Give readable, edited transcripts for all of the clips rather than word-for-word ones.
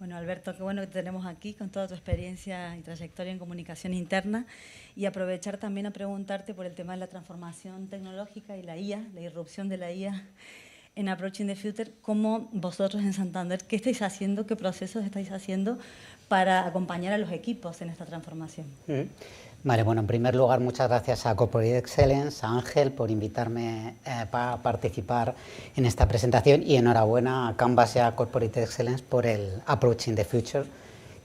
Bueno, Alberto, qué bueno que te tenemos aquí con toda tu experiencia y trayectoria en comunicación interna y aprovechar también a preguntarte por el tema de la transformación tecnológica y la IA, la irrupción de la IA en Approaching the Future. ¿Cómo vosotros en Santander, qué estáis haciendo, qué procesos estáis haciendo para acompañar a los equipos en esta transformación? Vale, bueno, en primer lugar, muchas gracias a Corporate Excellence, a Ángel, por invitarme para participar en esta presentación, y enhorabuena a Canvas y a Corporate Excellence por el Approaching the Future,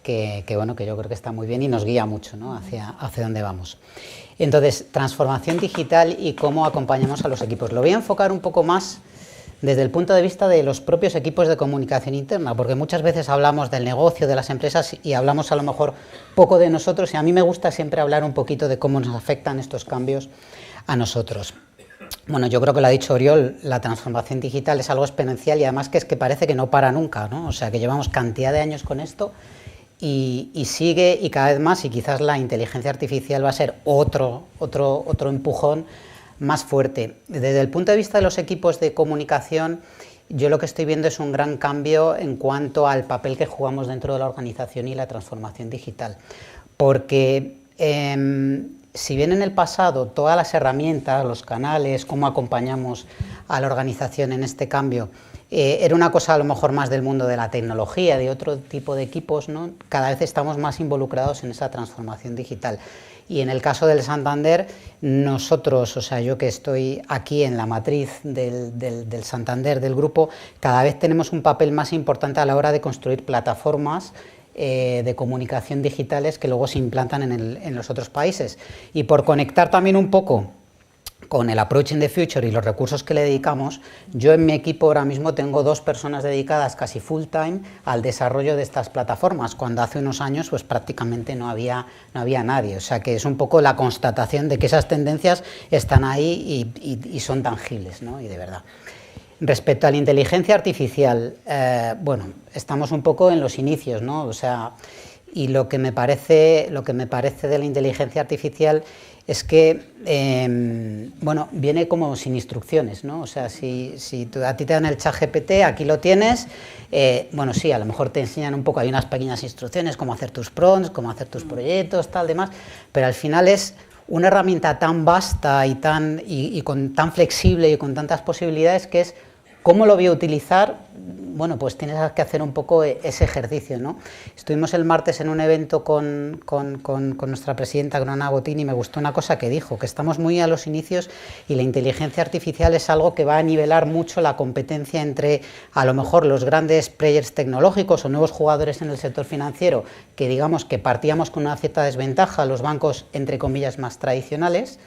que bueno, que yo creo que está muy bien y nos guía mucho, ¿no?, hacia dónde vamos. Entonces, transformación digital y cómo acompañamos a los equipos. Lo voy a enfocar un poco más desde el punto de vista de los propios equipos de comunicación interna, porque muchas veces hablamos del negocio, de las empresas, y hablamos a lo mejor poco de nosotros, y a mí me gusta siempre hablar un poquito de cómo nos afectan estos cambios a nosotros. Bueno, yo creo que lo ha dicho Oriol, la transformación digital es algo exponencial y además que es que parece que no para nunca, ¿no? O sea, que llevamos cantidad de años con esto y sigue, y cada vez más, y quizás la inteligencia artificial va a ser otro empujón más fuerte. Desde el punto de vista de los equipos de comunicación, yo lo que estoy viendo es un gran cambio en cuanto al papel que jugamos dentro de la organización y la transformación digital. Porque si bien en el pasado todas las herramientas, los canales, cómo acompañamos a la organización en este cambio, era una cosa a lo mejor más del mundo de la tecnología, de otro tipo de equipos, ¿no?, cada vez estamos más involucrados en esa transformación digital. Y en el caso del Santander, nosotros, o sea, yo que estoy aquí en la matriz del Santander, del grupo, cada vez tenemos un papel más importante a la hora de construir plataformas de comunicación digitales que luego se implantan en los otros países. Y por conectar también un poco con el Approaching the Future y los recursos que le dedicamos, yo en mi equipo ahora mismo tengo 2 personas dedicadas casi full time al desarrollo de estas plataformas, cuando hace unos años pues prácticamente no había nadie. O sea que es un poco la constatación de que esas tendencias están ahí y son tangibles, ¿no?, y de verdad. Respecto a la inteligencia artificial, bueno, estamos un poco en los inicios, ¿no? O sea, y lo que me parece de la inteligencia artificial es que, bueno, viene como sin instrucciones, ¿no? O sea, si a ti te dan el ChatGPT, aquí lo tienes, bueno, sí, a lo mejor te enseñan un poco, hay unas pequeñas instrucciones, cómo hacer tus prompts, cómo hacer tus proyectos, tal, demás, pero al final es una herramienta tan vasta y tan flexible y con tantas posibilidades que es ¿cómo lo voy a utilizar? Bueno, pues tienes que hacer un poco ese ejercicio, ¿no? Estuvimos el martes en un evento con nuestra presidenta, con Ana Botín, y me gustó una cosa que dijo, que estamos muy a los inicios y la inteligencia artificial es algo que va a nivelar mucho la competencia entre, a lo mejor, los grandes players tecnológicos o nuevos jugadores en el sector financiero, que digamos que partíamos con una cierta desventaja, los bancos, entre comillas, más tradicionales.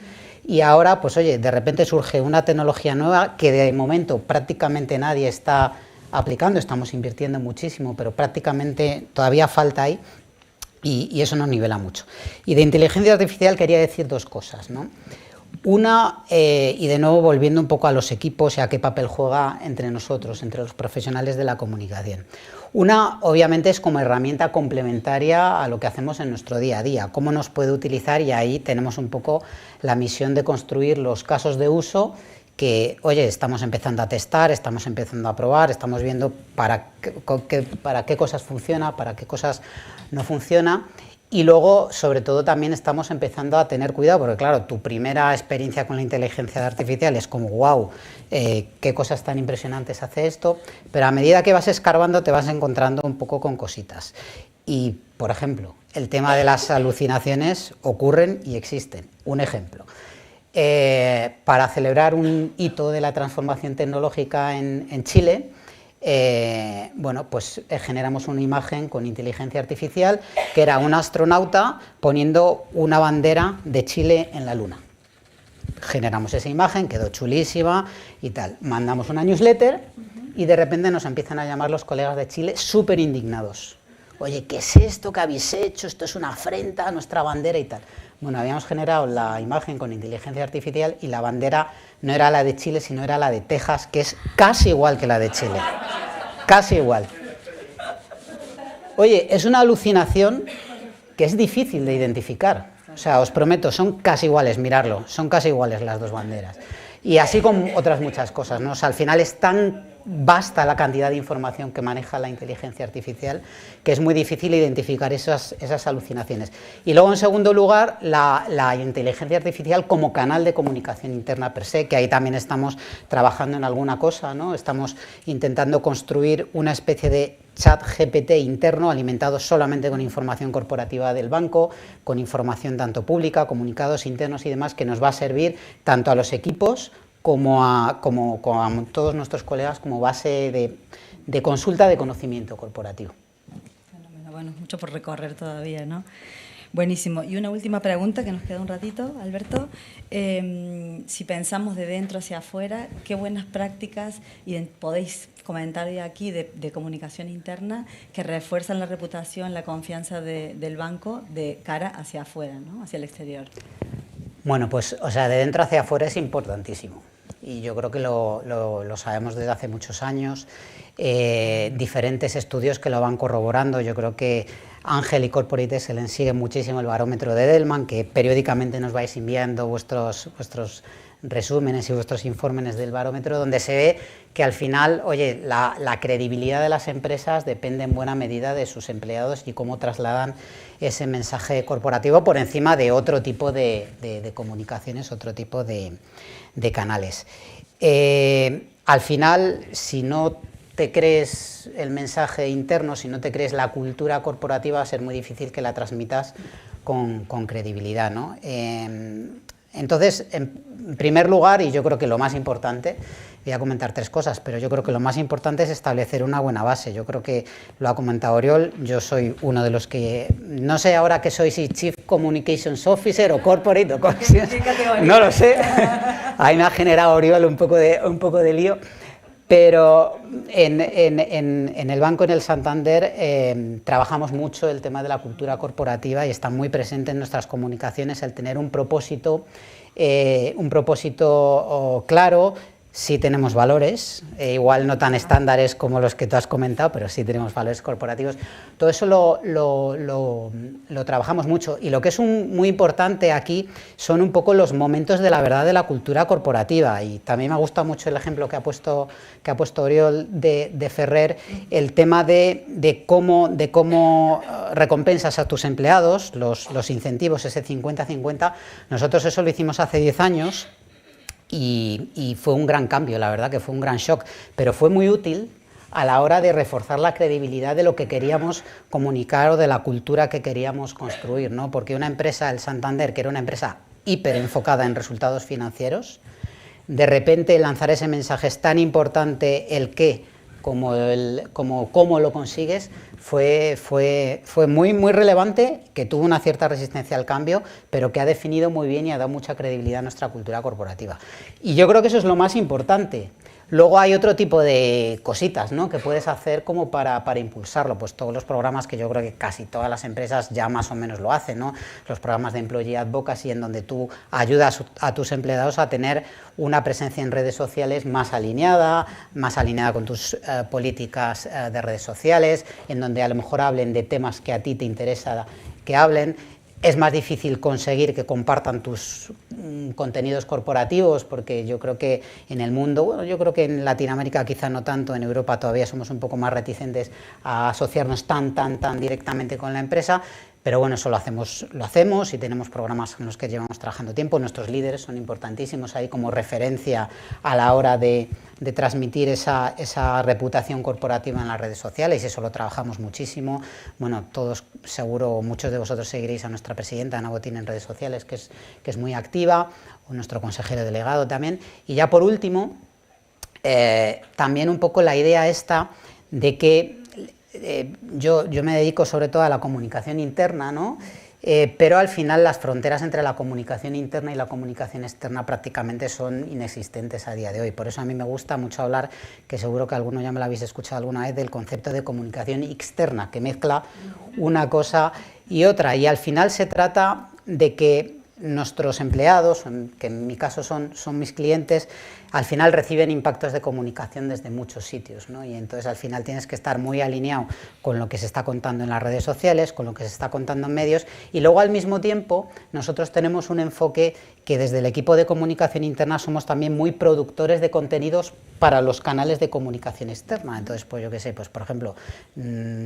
Y ahora, pues oye, de repente surge una tecnología nueva que de momento prácticamente nadie está aplicando, estamos invirtiendo muchísimo, pero prácticamente todavía falta ahí, y eso nos nivela mucho. Y de inteligencia artificial quería decir 2 cosas, ¿no? Una, y de nuevo volviendo un poco a los equipos y a qué papel juega entre nosotros, entre los profesionales de la comunicación. Una, obviamente, es como herramienta complementaria a lo que hacemos en nuestro día a día, cómo nos puede utilizar, y ahí tenemos un poco la misión de construir los casos de uso que, oye, estamos empezando a testar, estamos empezando a probar, estamos viendo para qué cosas funciona, para qué cosas no funciona. Y luego, sobre todo, también estamos empezando a tener cuidado, porque claro, tu primera experiencia con la inteligencia artificial es como, wow, qué cosas tan impresionantes hace esto, pero a medida que vas escarbando te vas encontrando un poco con cositas. Y, por ejemplo, el tema de las alucinaciones ocurren y existen. Un ejemplo, para celebrar un hito de la transformación tecnológica en Chile, bueno, pues generamos una imagen con inteligencia artificial que era un astronauta poniendo una bandera de Chile en la Luna. Generamos esa imagen, quedó chulísima y tal. Mandamos una newsletter y de repente nos empiezan a llamar los colegas de Chile súper indignados. Oye, ¿qué es esto que habéis hecho? Esto es una afrenta a nuestra bandera y tal. Bueno, habíamos generado la imagen con inteligencia artificial y la bandera no era la de Chile, sino era la de Texas, que es casi igual que la de Chile. Casi igual. Oye, es una alucinación que es difícil de identificar. O sea, os prometo, son casi iguales, mirarlo, son casi iguales las 2 banderas. Y así con otras muchas cosas, ¿no? O sea, al final es tan vasta la cantidad de información que maneja la inteligencia artificial que es muy difícil identificar esas alucinaciones. Y luego, en segundo lugar, la inteligencia artificial como canal de comunicación interna per se, que ahí también estamos trabajando en alguna cosa, ¿no? Estamos intentando construir una especie de chat GPT interno alimentado solamente con información corporativa del banco, con información tanto pública, comunicados internos y demás, que nos va a servir tanto a los equipos como a todos nuestros colegas como base de consulta de conocimiento corporativo. Bueno, mucho por recorrer todavía, ¿no? Buenísimo. Y una última pregunta que nos queda un ratito, Alberto. Si pensamos de dentro hacia afuera, ¿qué buenas prácticas podéis comentar de aquí de comunicación interna que refuerzan la reputación, la confianza del banco de cara hacia afuera, ¿no? Hacia el exterior? Bueno, pues, o sea, de dentro hacia afuera es importantísimo. Y yo creo que lo sabemos desde hace muchos años, diferentes estudios que lo van corroborando. Yo creo que Ángel y Corporate Excellence siguen muchísimo el barómetro de Edelman, que periódicamente nos vais enviando vuestros resúmenes y vuestros informes del barómetro, donde se ve que al final, oye, la credibilidad de las empresas depende en buena medida de sus empleados y cómo trasladan ese mensaje corporativo por encima de otro tipo de comunicaciones, otro tipo de canales. Al final, si no te crees el mensaje interno, si no te crees la cultura corporativa, va a ser muy difícil que la transmitas con credibilidad, ¿no? Entonces, en primer lugar, y yo creo que lo más importante, voy a comentar tres cosas, pero yo creo que lo más importante es establecer una buena base. Yo creo que lo ha comentado Oriol, yo soy uno de los que, no sé ahora que soy si Chief Communications Officer o Corporate o no lo sé, ahí me ha generado Oriol un poco de lío. Pero en el banco, en el Santander, trabajamos mucho el tema de la cultura corporativa y está muy presente en nuestras comunicaciones el tener un propósito claro. Sí tenemos valores, igual no tan estándares como los que tú has comentado, pero sí tenemos valores corporativos. Todo eso lo trabajamos mucho, y lo que es muy importante aquí son un poco los momentos de la verdad de la cultura corporativa, y también me gusta mucho el ejemplo que ha puesto Oriol de Ferrer, el tema de cómo recompensas a tus empleados, los incentivos, ese 50-50. Nosotros eso lo hicimos hace 10 años, y fue un gran cambio, la verdad que fue un gran shock, pero fue muy útil a la hora de reforzar la credibilidad de lo que queríamos comunicar o de la cultura que queríamos construir, ¿no? Porque una empresa, el Santander, que era una empresa hiper enfocada en resultados financieros, de repente lanzar ese mensaje es tan importante el qué como cómo lo consigues, fue muy relevante, que tuvo una cierta resistencia al cambio, pero que ha definido muy bien y ha dado mucha credibilidad a nuestra cultura corporativa. Y yo creo que eso es lo más importante. Luego hay otro tipo de cositas, ¿no?, que puedes hacer como para impulsarlo, pues todos los programas que yo creo que casi todas las empresas ya más o menos lo hacen, ¿no? Los programas de Employee Advocacy, en donde tú ayudas a tus empleados a tener una presencia en redes sociales más alineada con tus políticas de redes sociales, en donde a lo mejor hablen de temas que a ti te interesa que hablen. Es más difícil conseguir que compartan tus contenidos corporativos, porque yo creo que en el mundo, bueno, yo creo que en Latinoamérica quizá no tanto, en Europa todavía somos un poco más reticentes a asociarnos tan directamente con la empresa, pero bueno, eso lo hacemos y tenemos programas en los que llevamos trabajando tiempo. Nuestros líderes son importantísimos ahí como referencia a la hora de transmitir esa reputación corporativa en las redes sociales, y eso lo trabajamos muchísimo. Bueno, todos, seguro, muchos de vosotros seguiréis a nuestra presidenta, Ana Botín, en redes sociales, que es muy activa, o nuestro consejero delegado también. Y ya por último, también un poco la idea esta de que yo me dedico sobre todo a la comunicación interna, ¿no? Pero al final las fronteras entre la comunicación interna y la comunicación externa prácticamente son inexistentes a día de hoy. Por eso a mí me gusta mucho hablar, que seguro que alguno ya me lo habéis escuchado alguna vez, del concepto de comunicación externa, que mezcla una cosa y otra. Y al final se trata de que nuestros empleados, que en mi caso son mis clientes, al final reciben impactos de comunicación desde muchos sitios, ¿no? Y entonces al final tienes que estar muy alineado con lo que se está contando en las redes sociales, con lo que se está contando en medios, y luego al mismo tiempo nosotros tenemos un enfoque que desde el equipo de comunicación interna somos también muy productores de contenidos para los canales de comunicación externa. Entonces, pues yo qué sé, pues por ejemplo,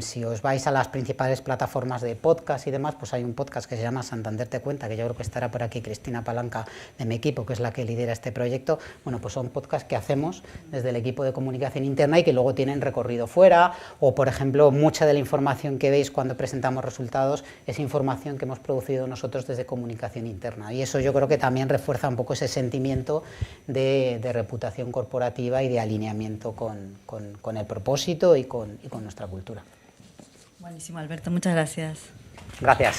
si os vais a las principales plataformas de podcast y demás, pues hay un podcast que se llama Santander Te Cuenta, que yo creo que estará por aquí Cristina Palanca de mi equipo, que es la que lidera este proyecto. Bueno, pues son podcasts que hacemos desde el equipo de comunicación interna y que luego tienen recorrido fuera, o por ejemplo, mucha de la información que veis cuando presentamos resultados es información que hemos producido nosotros desde comunicación interna, y eso yo creo que también refuerza un poco ese sentimiento de reputación corporativa y de alineamiento con el propósito y con nuestra cultura. Buenísimo, Alberto, muchas gracias. Gracias.